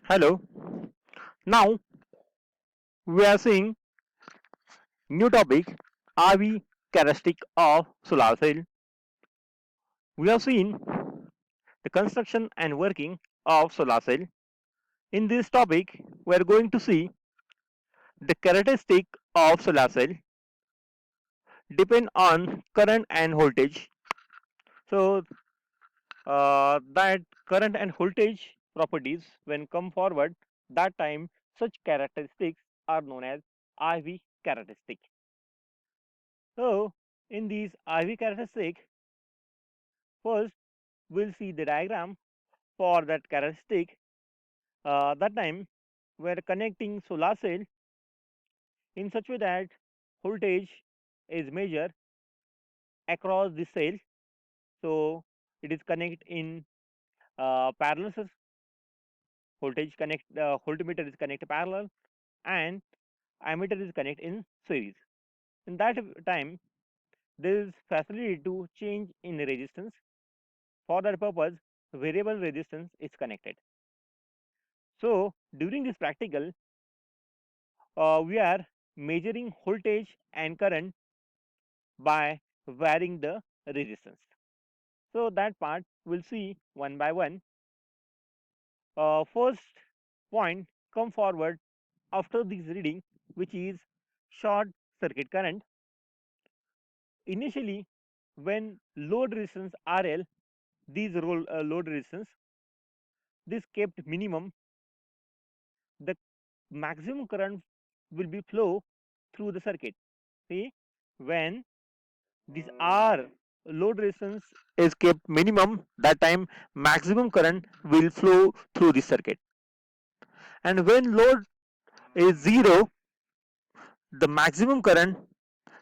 Hello. Now we are seeing new topic RV characteristic of solar cell. We have seen the construction and working of solar cell. In this topic, we are going to see the characteristic of solar cell depend on current and voltage. So that current and voltage properties when come forward, that time such characteristics are known as IV characteristic. So in these IV characteristic, first we'll see the diagram for that characteristic. That time we're connecting solar cell in such way that voltage is measured across the cell. So it is connect in parallel. Voltage connect voltmeter is connect parallel and ammeter is connect in series. In that time, there is facility to change in resistance. For that purpose, variable resistance is connected. So during this practical, we are measuring voltage and current by varying the resistance. So that part we'll see one by one. First point come forward after this reading, which is short circuit current. Initially, when load resistance RL, these load resistance, this kept minimum, the maximum current will be flow through the circuit. See, when this R load resistance is kept minimum, that time maximum current will flow through the circuit. And when load is zero, the maximum current,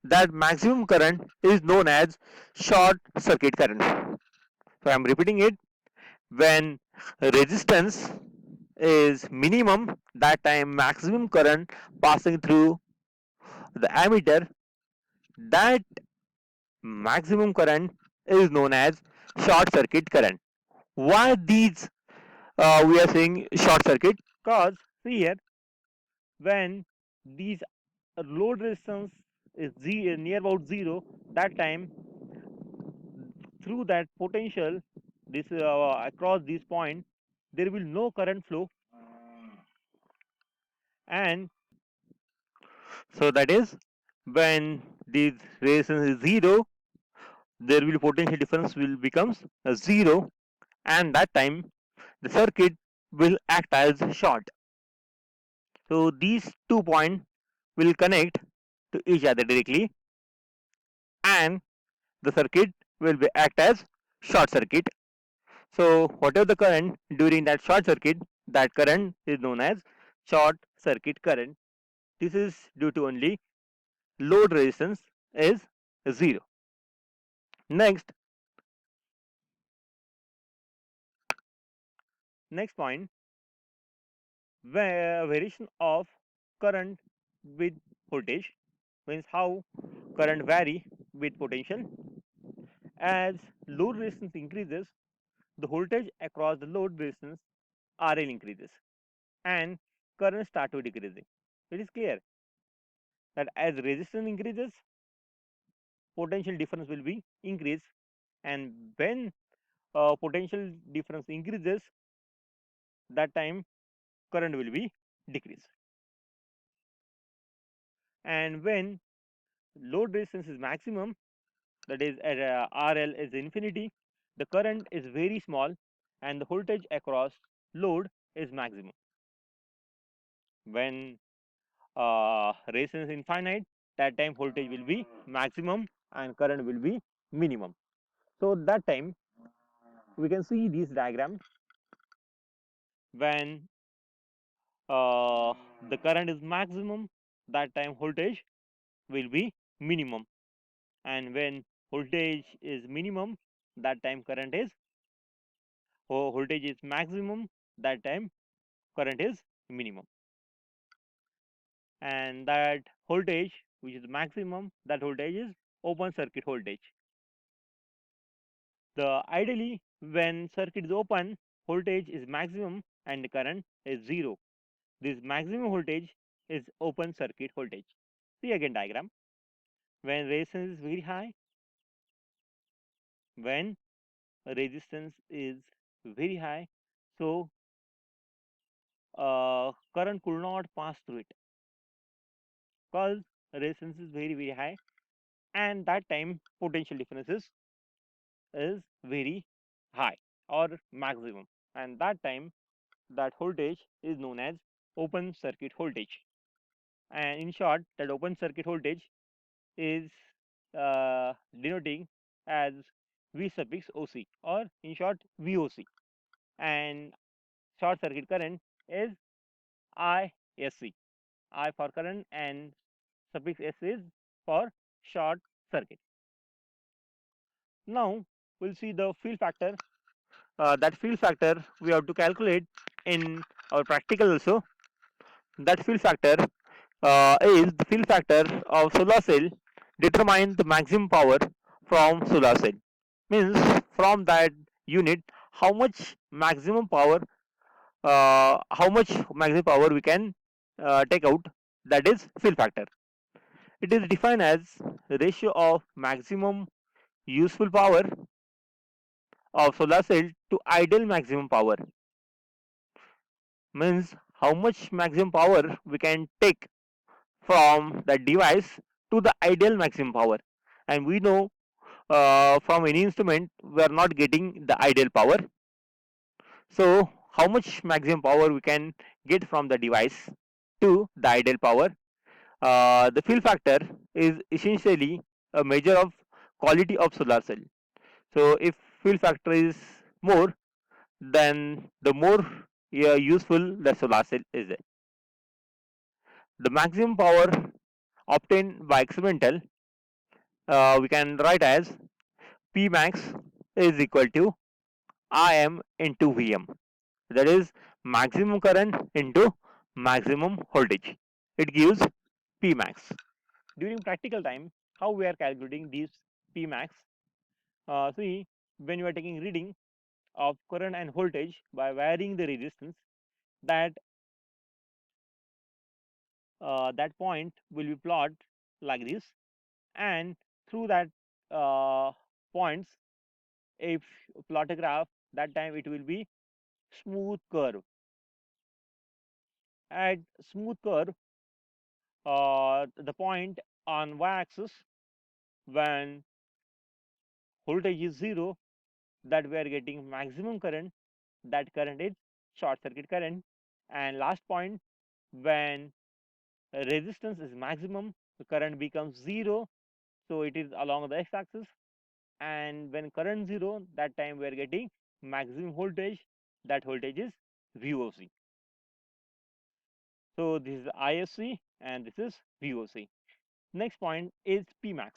that maximum current is known as short circuit current. So I am repeating it. When resistance is minimum, that time maximum current passing through the ammeter, that maximum current is known as short circuit current. Why these we are saying short circuit? Because see here, when these load resistance is near about zero, that time through that potential, this across this point, there will no current flow, and so that is when this resistance is zero, there will potential difference will becomes a zero, and that time the circuit will act as short. So these 2 points will connect to each other directly, and the circuit will be act as short circuit. So whatever the current during that short circuit, that current is known as short circuit current. This is due to only load resistance is zero. Next point, variation of current with voltage, means how current vary with potential. As load resistance increases, the voltage across the load resistance RL increases and current start to decreasing. It is clear that as resistance increases, potential difference will be increased, and when potential difference increases, that time current will be decreased. And when load resistance is maximum, that is at RL is infinity, the current is very small and the voltage across load is maximum. When resistance is infinite, that time voltage will be maximum and current will be minimum. So that time we can see this diagram. When the current is maximum, that time voltage will be minimum, and when voltage is minimum, that time current is voltage is maximum, that time current is minimum. And that voltage which is maximum, that voltage is open circuit voltage. The ideally when circuit is open, voltage is maximum, and the current is 0. This maximum voltage is open circuit voltage. See again diagram. When resistance is very high, when resistance is very high, so current could not pass through it because resistance is very high, and that time potential differences is very high or maximum, and that time that voltage is known as open circuit voltage. And in short, that open circuit voltage is denoting as V suffix OC, or in short VOC, and short circuit current is ISC. I for current and suffix S is for short circuit. Now we'll see the field factor. That field factor we have to calculate in our practical also. That field factor is the field factor of solar cell determine the maximum power from solar cell. Means from that unit how much maximum power we can take out, that is field factor. It is defined as ratio of maximum useful power of solar cell to ideal maximum power. Means how much maximum power we can take from the device to the ideal maximum power. And we know from any instrument we are not getting the ideal power. So how much maximum power we can get from the device to the ideal power. The field factor is essentially a measure of quality of solar cell. So if field factor is more, then the more useful the solar cell is. The maximum power obtained by experimental we can write as P max is equal to Im into Vm. That is maximum current into maximum voltage. It gives P max. During practical time, how we are calculating these P max? See, when you are taking reading of current and voltage by varying the resistance, that that point will be plotted like this, and through that points, if plot a graph, that time it will be smooth curve. At smooth curve, the point on y-axis, when voltage is 0, that we are getting maximum current, that current is short circuit current. And last point, when resistance is maximum, the current becomes 0, so it is along the x-axis. And when current 0, that time we are getting maximum voltage, that voltage is VOC. So this is ISC and this is VOC. Next point is Pmax.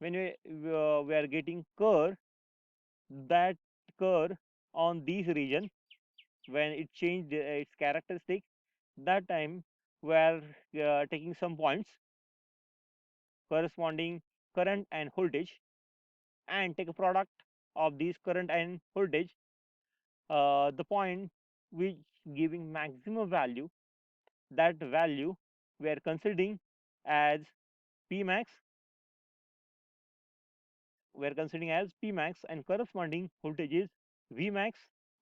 When we are getting curve, that curve on this region, when it changed its characteristic, that time we are taking some points corresponding current and voltage, and take a product of these current and voltage. The point which giving maximum value, that value we are considering as Pmax. We are considering as Pmax, and corresponding voltage is Vmax,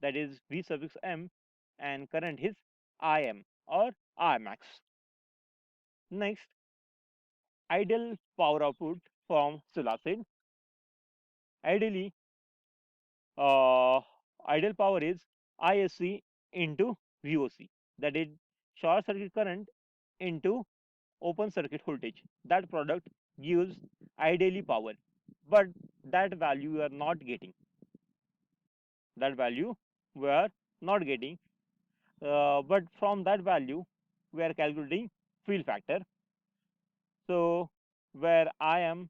that is V suffix m, and current is Im or Imax. Next, ideal power output from solar cell. Ideally, uh, ideal power is ISC into VOC, that is short circuit current into open circuit voltage. That product gives ideally power, but that value we are not getting. That value we are not getting, but from that value we are calculating field factor. So where Im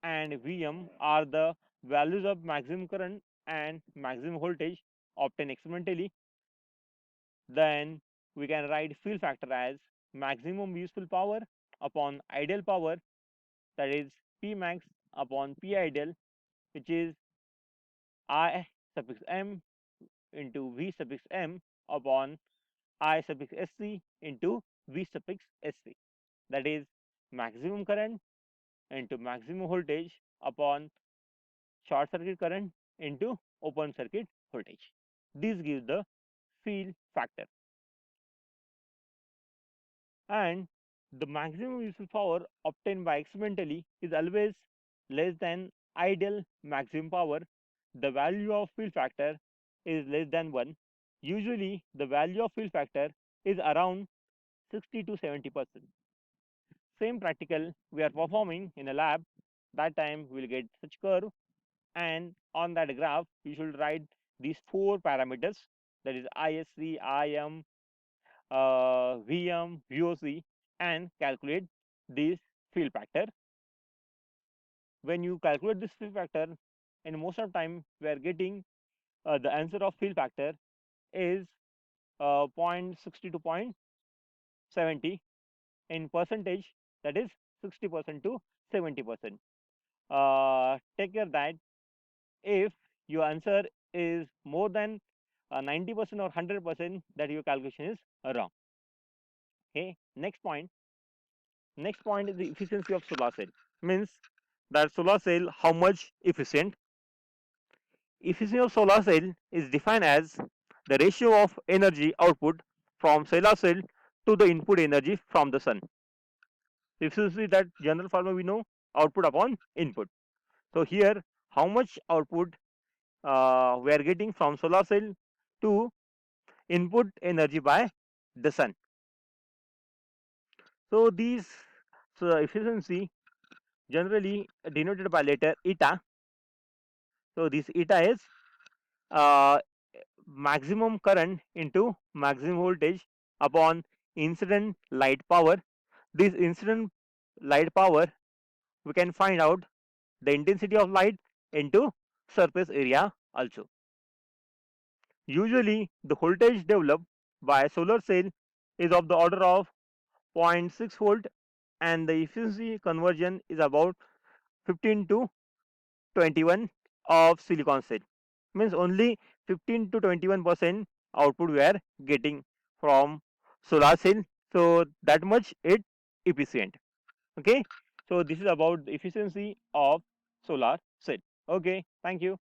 and Vm are the values of maximum current and maximum voltage obtained experimentally, then we can write field factor as maximum useful power upon ideal power, that is P max upon P ideal, which is I suffix m into V suffix m, upon I suffix SC into V suffix SC. That is maximum current into maximum voltage upon short circuit current into open circuit voltage. This gives the field factor. And the maximum useful power obtained by experimentally is always less than ideal maximum power. The value of field factor is less than 1. Usually, the value of field factor is around 60 to 70%. Same practical we are performing in a lab. That time we will get such curve, and on that graph you should write these 4 parameters, that is ISC, IM, VM, VOC, and calculate this field factor. When you calculate this field factor, and most of the time we are getting the answer of field factor is 0.60 to 0.70 in percentage, that is 60% to 70%. Take care that if your answer is more than 90% or 100%, that your calculation is wrong. Okay, next point is the efficiency of solar cell. Means that solar cell how much efficient. Efficiency of solar cell is defined as the ratio of energy output from solar cell to the input energy from the sun. Efficiency, that general formula we know, output upon input. So here how much output we are getting from solar cell to input energy by the sun. So these efficiency generally denoted by letter eta. So this eta is uh, maximum current into maximum voltage upon incident light power. This incident light power, we can find out the intensity of light into surface area also. Usually the voltage developed by solar cell is of the order of 0.6 volt, and the efficiency conversion is about 15 to 21 of silicon cell. Means only 15 to 21% output we are getting from solar cell. So that much it efficient. Okay, so this is about the efficiency of solar cell. Okay, thank you.